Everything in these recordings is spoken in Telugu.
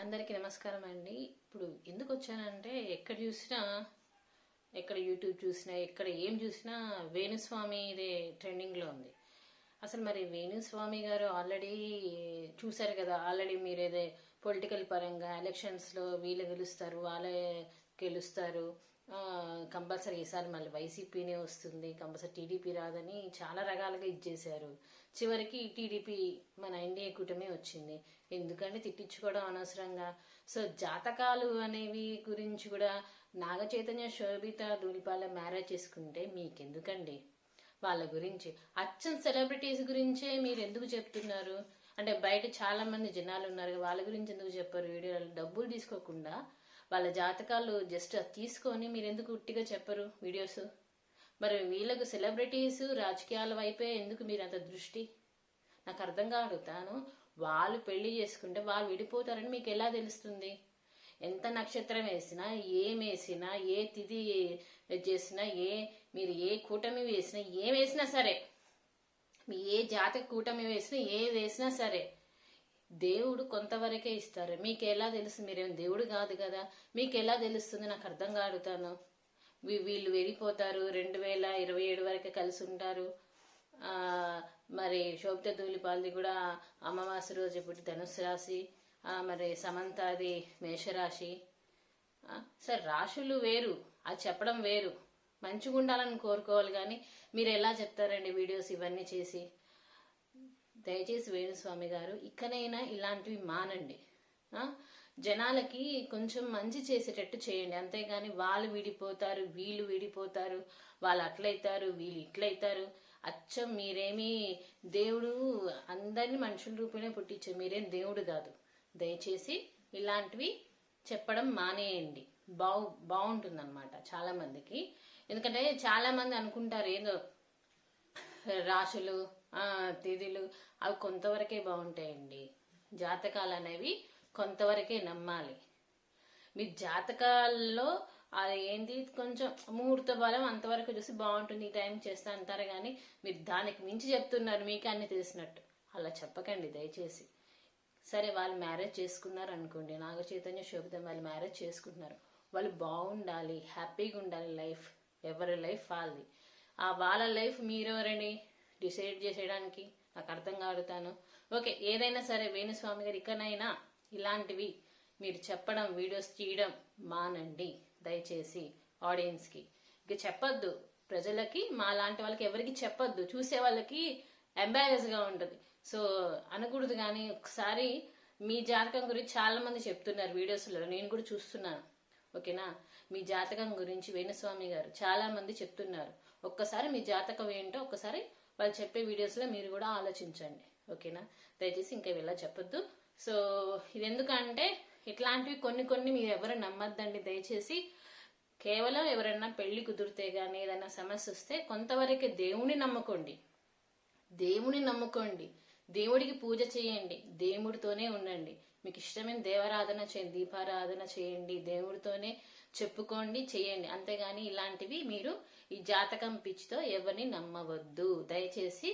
అందరికీ నమస్కారం అండి. ఇప్పుడు ఎందుకు వచ్చానంటే ఎక్కడ యూట్యూబ్ చూసినా ఎక్కడ ఏం చూసినా వేణుస్వామి ఇదే ట్రెండింగ్లో ఉంది. అసలు మరి వేణుస్వామి గారు ఆల్రెడీ చూశారు కదా, ఆల్రెడీ మీరేదే పొలిటికల్ పరంగా ఎలక్షన్స్లో వీళ్ళు గెలుస్తారు, వాళ్ళే గెలుస్తారు, కంపల్సరీ ఈసారి మళ్ళీ వైసీపీనే వస్తుంది, కంపల్సరీ టీడీపీ రాదని చాలా రకాలుగా ఇచ్చేశారు. చివరికి టీడీపీ మన ఎన్డీఏ కూటమి వచ్చింది. ఎందుకంటే తిట్టించుకోవడం అనవసరంగా. సో జాతకాలు అనేవి గురించి కూడా నాగ చైతన్య శోభిత ధూళిపాల మ్యారేజ్ చేసుకుంటే మీకెందుకండి? వాళ్ళ గురించి అచ్చం సెలబ్రిటీస్ గురించే మీరు ఎందుకు చెప్తున్నారు? అంటే బయట చాలా మంది జనాలు ఉన్నారు, వాళ్ళ గురించి ఎందుకు చెప్పారు? వీడియోలు డబ్బులు తీసుకోకుండా వాళ్ళ జాతకాలు జస్ట్ తీసుకొని మీరు ఎందుకు ఉట్టిగా చెప్పరు వీడియోస్? మరి వీళ్ళకు సెలబ్రిటీస్ రాజకీయాల వైపే ఎందుకు మీరు అంత దృష్టి? నాకు అర్థం కాడుతాను. వాళ్ళు పెళ్లి చేసుకుంటే వాళ్ళు విడిపోతారని మీకు ఎలా తెలుస్తుంది? ఎంత నక్షత్రం వేసినా, ఏం వేసినా, ఏ తిథి చేసినా, మీరు ఏ కూటమి వేసినా, ఏం వేసినా సరే, మీ ఏ జాతక కూటమి వేసినా, ఏ వేసినా సరే, దేవుడు కొంతవరకే ఇస్తారు. మీకు ఎలా తెలుస్తుంది? మీరేం దేవుడు కాదు కదా, మీకు ఎలా తెలుస్తుంది? నాకు అర్థం కాడుతాను. వీళ్ళు వెళ్ళిపోతారు, 2027 వరకే కలిసి ఉంటారు. మరి శోభిత ధూళిపాలది కూడా అమావాస్య రోజు ఇప్పుడు ధనుసు రాశి, మరి సమంతాది మేషరాశి. సరే, రాశులు వేరు, అది చెప్పడం వేరు. మంచిగా ఉండాలని కోరుకోవాలి, కానీ మీరు ఎలా చెప్తారండి వీడియోస్ ఇవన్నీ చేసి? దయచేసి వేణుస్వామి గారు ఇకనైనా ఇలాంటివి మానండి. జనాలకి కొంచెం మంచి చేసేటట్టు చేయండి, అంతేగాని వాళ్ళు విడిపోతారు, వీళ్ళు విడిపోతారు, వాళ్ళు అట్లయితారు, వీళ్ళు ఇట్లయితారు. అచ్చం మీరేమీ దేవుడు అందరినీ మనుషుల రూపంలో పుట్టించారు, మీరేం దేవుడు కాదు. దయచేసి ఇలాంటివి చెప్పడం మానేయండి. బాగుంటుందన్నమాట చాలా మందికి. ఎందుకంటే చాలా మంది అనుకుంటారు ఏదో రాశులు తిథులు అవి కొంతవరకే బాగుంటాయండి. జాతకాలు అనేవి కొంతవరకే నమ్మాలి. మీ జాతకాల్లో అది ఏంటి, కొంచెం ముహూర్త బలం అంతవరకు చూసి బాగుంటుంది, ఈ టైం చేస్తా అంటారు, కానీ మీరు దానికి మించి చెప్తున్నారు మీకు అన్ని తెలిసినట్టు. అలా చెప్పకండి దయచేసి. సరే, వాళ్ళు మ్యారేజ్ చేసుకున్నారు అనుకోండి, నాగ చైతన్య శోభిత వాళ్ళు మ్యారేజ్ చేసుకుంటున్నారు, వాళ్ళు బాగుండాలి, హ్యాపీగా ఉండాలి. లైఫ్ ఎవరి లైఫ్ వాళ్ళది. వాళ్ళ లైఫ్ మీరెవరని డిసైడ్ చేసేయడానికి? నాకు అర్థం కాడుతాను. ఓకే, ఏదైనా సరే వేణుస్వామి గారు ఇకనైనా ఇలాంటివి మీరు చెప్పడం, వీడియోస్ తీయడం మానండి దయచేసి. ఆడియన్స్కి ఇక చెప్పొద్దు, ప్రజలకి, మా లాంటి వాళ్ళకి ఎవరికి చెప్పొద్దు. చూసే వాళ్ళకి ఎంబారెస్గా ఉంటుంది. సో అనకూడదు. కానీ ఒకసారి మీ జాతకం గురించి చాలా మంది చెప్తున్నారు వీడియోస్లో, నేను కూడా చూస్తున్నాను. ఓకేనా? మీ జాతకం గురించి వేణుస్వామి గారు చాలా మంది చెప్తున్నారు. ఒక్కసారి మీ జాతకం ఏంటో ఒక్కసారి వాళ్ళు చెప్పే వీడియోస్లో మీరు కూడా ఆలోచించండి. ఓకేనా? దయచేసి ఇంకా ఇలా చెప్పొద్దు. సో ఇది ఎందుకంటే ఇట్లాంటివి కొన్ని మీరు ఎవరు నమ్మద్దండి దయచేసి. కేవలం ఎవరైనా పెళ్లి కుదిరితే గానీ ఏదైనా సమస్య వస్తే కొంతవరకే దేవుని నమ్ముకోండి. దేవుడికి పూజ చేయండి, దేవుడితోనే ఉండండి. మీకు ఇష్టమైన దేవారాధన చేయండి, దీపారాధన చేయండి, దేవుడితోనే చెప్పుకోండి, చేయండి. అంతేగాని ఇలాంటివి మీరు ఈ జాతకం పిచ్చితో ఎవరిని నమ్మవద్దు దయచేసి.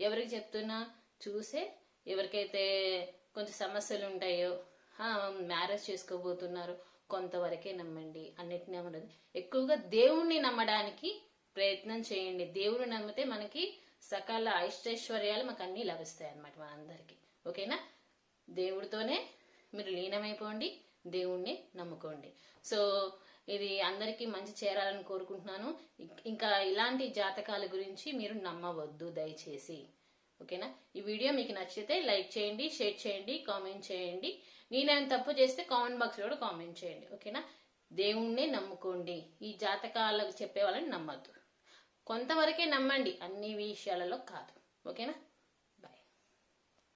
ఎవరికి చెప్తున్నా చూసే, ఎవరికైతే కొంచెం సమస్యలు ఉంటాయో, మ్యారేజ్ చేసుకోబోతున్నారు, కొంతవరకే నమ్మండి, అన్నిటిని నమ్మదు. ఎక్కువగా దేవుణ్ణి నమ్మడానికి ప్రయత్నం చేయండి. దేవుని నమ్మితే మనకి సకల ఐశ్వర్యాలు మాకు అన్నీ లభిస్తాయి అన్నమాట మనందరికీ. ఓకేనా? దేవుడితోనే మీరు లీనమైపోండి, దేవుణ్ణి నమ్ముకోండి. సో ఇది అందరికీ మంచి చేరాలని కోరుకుంటున్నాను. ఇంకా ఇలాంటి జాతకాల గురించి మీరు నమ్మవద్దు దయచేసి. ఓకేనా? ఈ వీడియో మీకు నచ్చితే లైక్ చేయండి, షేర్ చేయండి, కామెంట్ చేయండి. నేనేమైనా తప్పు చేస్తే కామెంట్ బాక్స్లో కూడా కామెంట్ చేయండి. ఓకేనా? దేవుణ్ణి నమ్ముకోండి, ఈ జాతకాలకు చెప్పే వాళ్ళని నమ్మద్దు. కొంతవరకే నమ్మండి, అన్ని విషయాలలో కాదు. ఓకేనా?